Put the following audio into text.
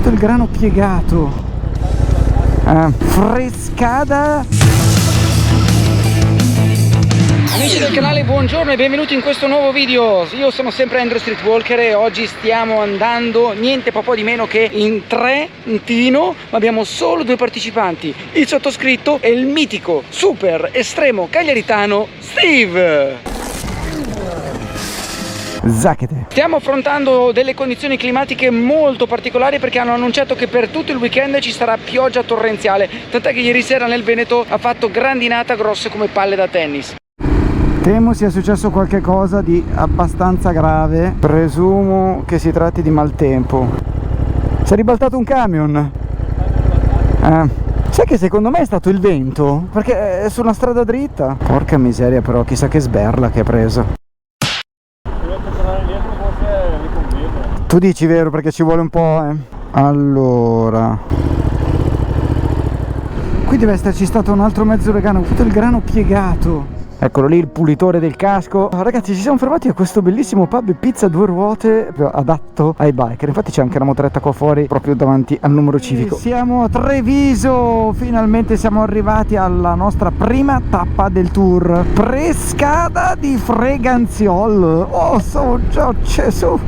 tutto il grano piegato. Frescada. Amici del canale, buongiorno e benvenuti in questo nuovo video. Io sono sempre Andrew Streetwalker e oggi stiamo andando niente po' di meno che in Trentino, ma abbiamo solo due partecipanti, il sottoscritto e il mitico super estremo cagliaritano Steve. Zacchete. Stiamo affrontando delle condizioni climatiche molto particolari perché hanno annunciato che per tutto il weekend ci sarà pioggia torrenziale, tant'è che ieri sera nel Veneto ha fatto grandinata grosse come palle da tennis. Temo sia successo qualche cosa di abbastanza grave, presumo che si tratti di maltempo. Si è ribaltato un camion. Sai che secondo me è stato il vento? Perché è su una strada dritta. Porca miseria, però chissà che sberla che ha preso. Tu dici vero, perché ci vuole un po', Allora, qui deve esserci stato un altro mezzo vegano, tutto il grano piegato. Eccolo lì il pulitore del casco. Ragazzi, ci siamo fermati a questo bellissimo pub pizza a due ruote adatto ai biker. Infatti c'è anche una motoretta qua fuori proprio davanti al numero civico. Siamo a Treviso, finalmente siamo arrivati alla nostra prima tappa del tour, Prescada di Freganziol. Oh, so già Gesù.